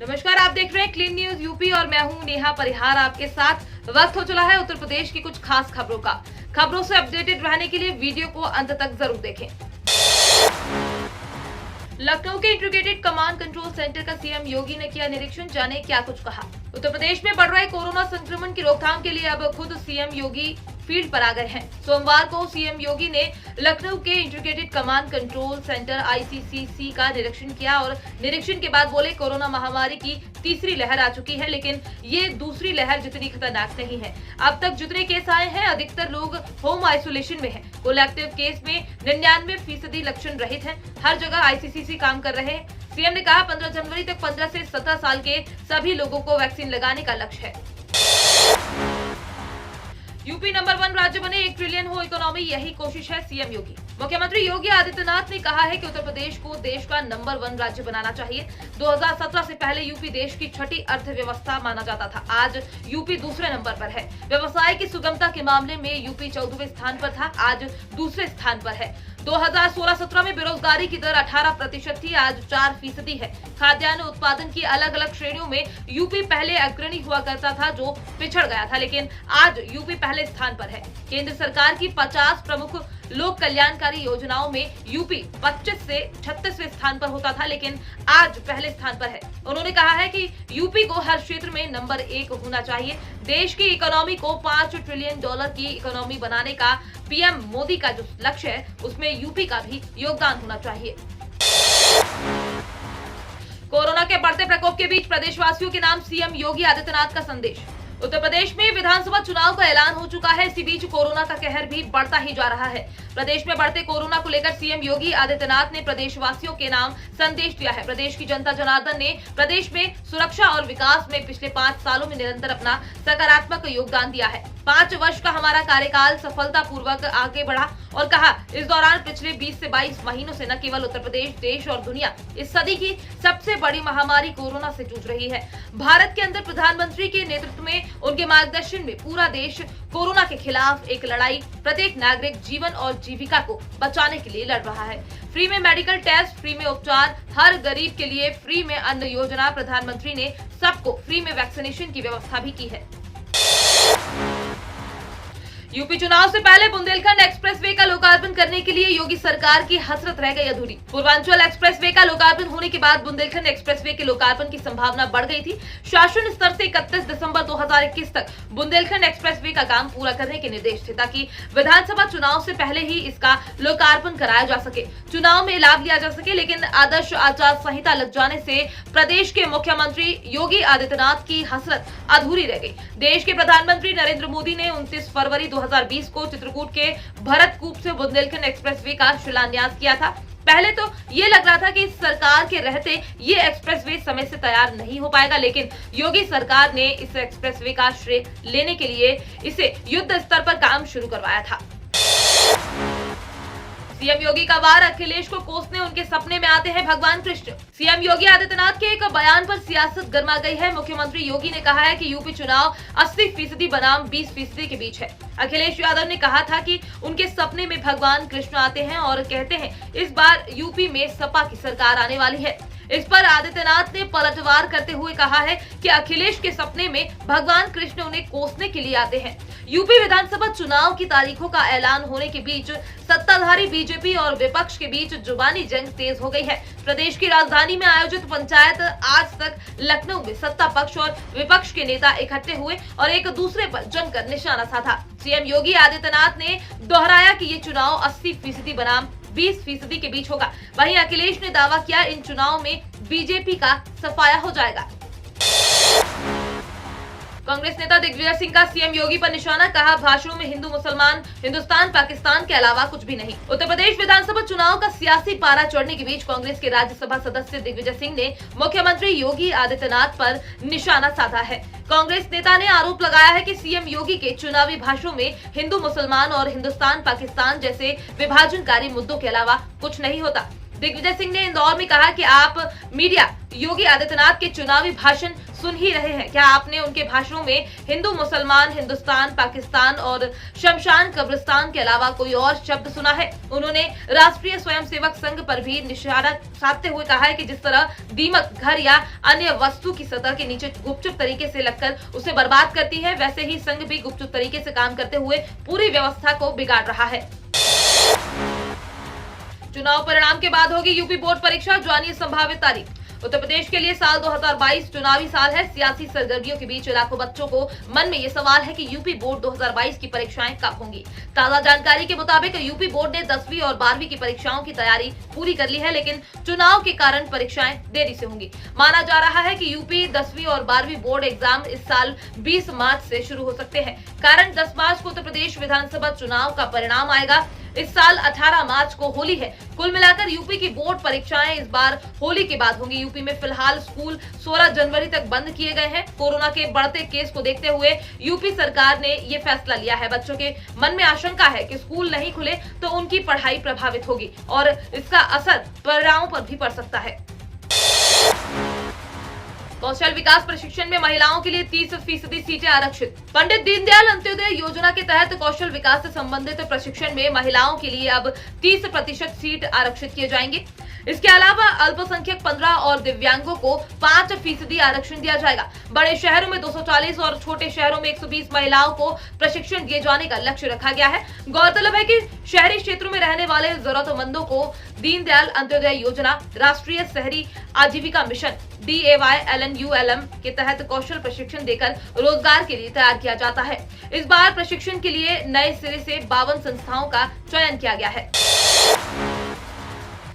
नमस्कार, आप देख रहे हैं क्लीन न्यूज यूपी और मैं हूं नेहा परिहार आपके साथ। वक्त हो चला है उत्तर प्रदेश की कुछ खास खबरों का। खबरों से अपडेटेड रहने के लिए वीडियो को अंत तक जरूर देखें। लखनऊ के इंटीग्रेटेड कमांड कंट्रोल सेंटर का सीएम योगी ने किया निरीक्षण, जाने क्या कुछ कहा। उत्तर प्रदेश में बढ़ रहे कोरोना संक्रमण की रोकथाम के लिए अब खुद सीएम योगी फील्ड पर आ गए हैं। सोमवार को सीएम योगी ने लखनऊ के integrated command control centre ICCC का निरीक्षण किया और निरीक्षण के बाद बोले, कोरोना महामारी की तीसरी लहर आ चुकी है, लेकिन ये दूसरी लहर जितनी खतरनाक नहीं है। अब तक जितने केस आए हैं, अधिकतर लोग होम आइसोलेशन में हैं। कुल एक्टिव केस में 99% लक्षण रहित हैं। हर जगह आईसीसीसी काम कर रहे हैं। सीएम ने कहा, 15 जनवरी तक 15 से 17 साल के सभी लोगों को वैक्सीन लगाने का लक्ष्य है। यूपी नंबर 1 राज्य बने, 1 ट्रिलियन हो इकोनॉमी, यही कोशिश है सीएम योगी। मुख्यमंत्री योगी आदित्यनाथ ने कहा है कि उत्तर प्रदेश को देश का नंबर 1 राज्य बनाना चाहिए। 2017 से पहले यूपी देश की छठी अर्थव्यवस्था माना जाता था। आज यूपी दूसरे नंबर पर है। व्यवसाय की सुगमता के मामले में यूपी 14वें स्थान पर था, आज दूसरे स्थान पर है। 2016-17 में बेरोजगारी की दर 18% थी, आज 4% है। खाद्यान्न उत्पादन की अलग अलग श्रेणियों में यूपी पहले अग्रणी हुआ करता था, जो पिछड़ गया था, लेकिन आज यूपी पहले स्थान पर है। केंद्र सरकार की 50 प्रमुख लोक कल्याणकारी योजनाओं में यूपी 25 से 36वें स्थान पर होता था, लेकिन आज पहले स्थान पर है। उन्होंने कहा है कि यूपी को हर क्षेत्र में नंबर 1 होना चाहिए। देश की इकोनॉमी को $5 ट्रिलियन की इकोनॉमी बनाने का पीएम मोदी का जो लक्ष्य है, उसमें यूपी का भी योगदान होना चाहिए। कोरोना के बढ़ते प्रकोप के बीच प्रदेशवासियों के नाम सीएम योगी आदित्यनाथ का संदेश। उत्तर प्रदेश में विधानसभा चुनाव का ऐलान हो चुका है। इसी बीच कोरोना का कहर भी बढ़ता ही जा रहा है। प्रदेश में बढ़ते कोरोना को लेकर सीएम योगी आदित्यनाथ ने प्रदेशवासियों के नाम संदेश दिया है। प्रदेश की जनता जनार्दन ने प्रदेश में सुरक्षा और विकास में पिछले 5 सालों में निरंतर अपना सकारात्मक योगदान दिया है। 5 वर्ष का हमारा कार्यकाल सफलतापूर्वक आगे बढ़ा और कहा, इस दौरान पिछले 20 से 22 महीनों से न केवल उत्तर प्रदेश, देश और दुनिया इस सदी की सबसे बड़ी महामारी कोरोना से जूझ रही है। भारत के अंदर प्रधानमंत्री के नेतृत्व में, उनके मार्गदर्शन में पूरा देश कोरोना के खिलाफ एक लड़ाई प्रत्येक नागरिक जीवन और जीविका को बचाने के लिए लड़ रहा है। फ्री में मेडिकल टेस्ट, फ्री में उपचार, हर गरीब के लिए फ्री में अन्न योजना, प्रधानमंत्री ने सबको फ्री में वैक्सीनेशन की व्यवस्था भी की है। यूपी चुनाव से पहले बुंदेलखंड एक्सप्रेसवे का लोकार्पण करने के लिए योगी सरकार की हसरत रह गई अधूरी। पूर्वांचल एक्सप्रेसवे का लोकार्पण होने के बाद बुंदेलखंड एक्सप्रेसवे के लोकार्पण की संभावना बढ़ गई थी। शासन स्तर से 31 दिसंबर 2021 तक बुंदेलखंड एक्सप्रेसवे का काम पूरा करने के निर्देश थे, ताकि विधानसभा चुनाव से पहले ही इसका लोकार्पण कराया जा सके, चुनाव में लाभ लिया जा सके। लेकिन आदर्श आचार संहिता लग जाने से प्रदेश के मुख्यमंत्री योगी आदित्यनाथ की हसरत अधूरी रह गई। देश के प्रधानमंत्री नरेंद्र मोदी ने 29 फरवरी 2020 को चित्रकूट के भरतकूप से बुंदेलखंड एक्सप्रेसवे का शिलान्यास किया था। पहले तो ये लग रहा था कि सरकार के रहते ये एक्सप्रेसवे समय से तैयार नहीं हो पाएगा, लेकिन योगी सरकार ने इस एक्सप्रेसवे का श्रेय लेने के लिए इसे युद्ध स्तर पर काम शुरू करवाया था। सीएम योगी का वार, अखिलेश को कोसने उनके सपने में आते हैं भगवान कृष्ण। सीएम योगी आदित्यनाथ के एक बयान पर सियासत गर्मा गई है। मुख्यमंत्री योगी ने कहा है कि यूपी चुनाव 80% बनाम 20% के बीच है। अखिलेश यादव ने कहा था कि उनके सपने में भगवान कृष्ण आते हैं और कहते हैं, इस बार यूपी में सपा की सरकार आने वाली है। इस पर आदित्यनाथ ने पलटवार करते हुए कहा है कि अखिलेश के सपने में भगवान कृष्ण उन्हें कोसने के लिए आते हैं। यूपी विधानसभा चुनाव की तारीखों का ऐलान होने के बीच सत्ताधारी बीजेपी और विपक्ष के बीच जुबानी जंग तेज हो गई है। प्रदेश की राजधानी में आयोजित पंचायत आज तक लखनऊ में सत्ता पक्ष और विपक्ष के नेता इकट्ठे हुए और एक दूसरे पर जमकर निशाना साधा। सीएम योगी आदित्यनाथ ने दोहराया कि ये चुनाव 80% बनाम 20% के बीच होगा। वहीं अखिलेश ने दावा किया, इन चुनाव में बीजेपी का सफाया हो जाएगा। कांग्रेस नेता दिग्विजय सिंह का सीएम योगी पर निशाना, कहा, भाषणों में हिंदू मुसलमान, हिंदुस्तान पाकिस्तान के अलावा कुछ भी नहीं। उत्तर प्रदेश विधानसभा चुनाव का सियासी पारा चढ़ने के बीच कांग्रेस के राज्यसभा सदस्य दिग्विजय सिंह ने मुख्यमंत्री योगी आदित्यनाथ पर निशाना साधा है। कांग्रेस नेता ने आरोप लगाया है कि सीएम योगी के चुनावी भाषणों में हिंदू मुसलमान और हिंदुस्तान पाकिस्तान जैसे विभाजनकारी मुद्दों के अलावा कुछ नहीं होता। दिग्विजय सिंह ने इंदौर में कहा कि आप मीडिया योगी आदित्यनाथ के चुनावी भाषण सुन ही रहे हैं। क्या आपने उनके भाषणों में हिंदू, मुसलमान, हिंदुस्तान, पाकिस्तान और शमशान कब्रिस्तान के अलावा कोई और शब्द सुना है? उन्होंने राष्ट्रीय स्वयंसेवक संघ पर भी निशाना साधते हुए कहा है कि जिस तरह दीमक घर या अन्य वस्तु की सतह के नीचे गुपचुप तरीके से लगकर उसे बर्बाद करती है, वैसे ही संघ भी गुपचुप तरीके से काम करते हुए पूरी व्यवस्था को बिगाड़ रहा है। चुनाव परिणाम के बाद होगी यूपी बोर्ड परीक्षा, जानिए संभावित तारीख। उत्तर प्रदेश के लिए साल 2022 चुनावी साल है। सियासी सरगर्मियों के बीच लाखों बच्चों को मन में ये सवाल है कि यूपी बोर्ड 2022 की परीक्षाएं कब होंगी। ताजा जानकारी के मुताबिक यूपी बोर्ड ने 10वीं और 12वीं की परीक्षाओं की तैयारी पूरी कर ली है, लेकिन चुनाव के कारण परीक्षाएं देरी से होंगी। माना जा रहा है कि यूपी 10वीं और 12वीं बोर्ड एग्जाम इस साल 20 मार्च से शुरू हो सकते हैं। कारण 10 मार्च को उत्तर प्रदेश विधानसभा चुनाव का परिणाम आएगा। इस साल 18 मार्च को होली है। कुल मिलाकर यूपी की बोर्ड परीक्षाएं इस बार होली के बाद होंगी। यूपी में फिलहाल स्कूल 16 जनवरी तक बंद किए गए हैं। कोरोना के बढ़ते केस को देखते हुए यूपी सरकार ने ये फैसला लिया है। बच्चों के मन में आशंका है कि स्कूल नहीं खुले तो उनकी पढ़ाई प्रभावित होगी और इसका असर परिणामों पर भी पड़ सकता है। कौशल विकास प्रशिक्षण में महिलाओं के लिए 30% सीटें आरक्षित। पंडित दीनदयाल अंत्योदय योजना के तहत कौशल विकास से संबंधित प्रशिक्षण में महिलाओं के लिए अब 30% सीट आरक्षित किए जाएंगे। इसके अलावा अल्पसंख्यक 15 और दिव्यांगों को 5% आरक्षण दिया जाएगा। बड़े शहरों में 240 और छोटे शहरों में 120 महिलाओं को प्रशिक्षण दिए जाने का लक्ष्य रखा गया है। गौरतलब है कि शहरी क्षेत्रों में रहने वाले जरूरतमंदों को दीनदयाल अंत्योदय योजना, राष्ट्रीय शहरी आजीविका मिशन DAY-LNULM के तहत कौशल प्रशिक्षण देकर रोजगार के लिए तैयार किया जाता है। इस बार प्रशिक्षण के लिए नए सिरे से 52 संस्थाओं का चयन किया गया है।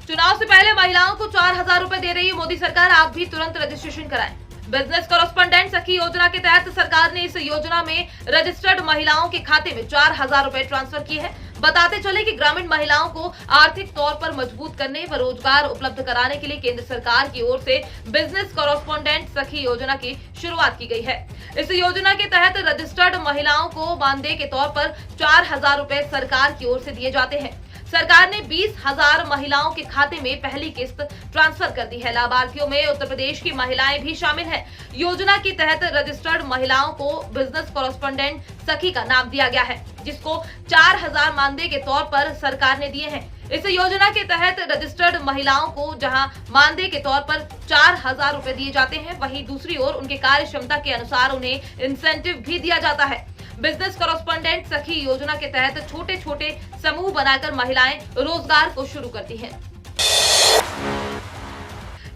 चुनाव से पहले महिलाओं को 4000 रुपए दे रही है मोदी सरकार, आप भी तुरंत रजिस्ट्रेशन कराएं। बिजनेस कॉरेस्पोंडेंट सखी योजना के तहत सरकार ने इस योजना में रजिस्टर्ड महिलाओं के खाते में 4000 रुपए ट्रांसफर किए हैं। बताते चले कि ग्रामीण महिलाओं को आर्थिक तौर पर मजबूत करने व रोजगार उपलब्ध कराने के लिए केंद्र सरकार की ओर से बिजनेस कॉरेस्पोंडेंट सखी योजना की शुरुआत की गई है। इस योजना के तहत रजिस्टर्ड महिलाओं को मानदेय के तौर पर 4000 रुपए सरकार की ओर से दिए जाते हैं। सरकार ने 20,000 महिलाओं के खाते में पहली किस्त ट्रांसफर कर दी है। लाभार्थियों में उत्तर प्रदेश की महिलाएं भी शामिल हैं। योजना के तहत रजिस्टर्ड महिलाओं को बिजनेस कॉरेस्पोंडेंट सखी का नाम दिया गया है, जिसको 4000 मानदेय के तौर पर सरकार ने दिए हैं। इस योजना के तहत रजिस्टर्ड महिलाओं को जहां मानदेय के तौर पर 4000 रुपए दिए जाते हैं, वहीं दूसरी ओर उनके कार्य क्षमता के अनुसार उन्हें इंसेंटिव भी दिया जाता है। बिजनेस कॉरेस्पोंडेंट सखी योजना के तहत छोटे छोटे समूह बनाकर महिलाएं रोजगार को शुरू करती हैं।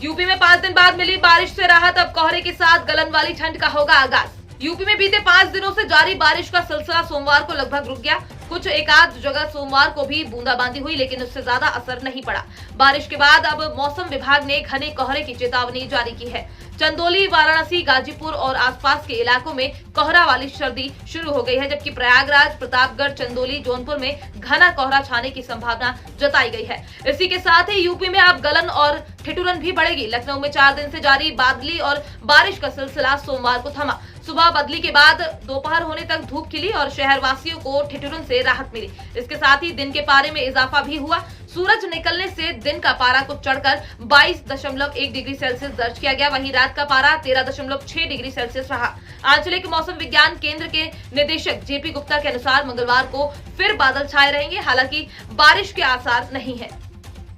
यूपी में 5 दिन बाद मिली बारिश से राहत, अब कोहरे के साथ गलन वाली ठंड का होगा आगाज। यूपी में बीते 5 दिनों से जारी बारिश का सिलसिला सोमवार को लगभग रुक गया। कुछ एकाध जगह सोमवार को भी बूंदाबांदी हुई, लेकिन उससे ज्यादा असर नहीं पड़ा। बारिश के बाद अब मौसम विभाग ने घने कोहरे की चेतावनी जारी की है। चंदौली, वाराणसी, गाजीपुर और आसपास के इलाकों में कोहरा वाली सर्दी शुरू हो गई है, जबकि प्रयागराज, प्रतापगढ़, चंदौली, जौनपुर में घना कोहरा छाने की संभावना जताई गई है। इसी के साथ ही यूपी में अब गलन और ठिठुरन भी बढ़ेगी। लखनऊ में 4 दिन से जारी बादली और बारिश का सिलसिला सोमवार को थमा। सुबह बदली के बाद दोपहर होने तक धूप खिली और शहरवासियों को ठिठुरन से राहत मिली। इसके साथ ही दिन के पारे में इजाफा भी हुआ। सूरज निकलने से दिन का पारा कुछ चढ़कर 22.1 डिग्री सेल्सियस दर्ज किया गया। वहीं रात का पारा 13.6 डिग्री सेल्सियस रहा। आंचलिक मौसम विज्ञान केंद्र के निदेशक JP गुप्ता के अनुसार मंगलवार को फिर बादल छाए रहेंगे, हालांकि बारिश के आसार नहीं है।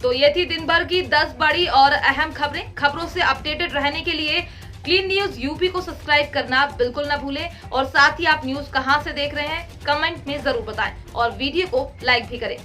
तो ये थी दिन भर की 10 बड़ी और अहम खबरें। खबरों से अपडेटेड रहने के लिए क्लीन न्यूज यूपी को सब्सक्राइब करना बिल्कुल ना भूलें और साथ ही आप न्यूज कहां से देख रहे हैं कमेंट में जरूर बताएं और वीडियो को लाइक भी करें।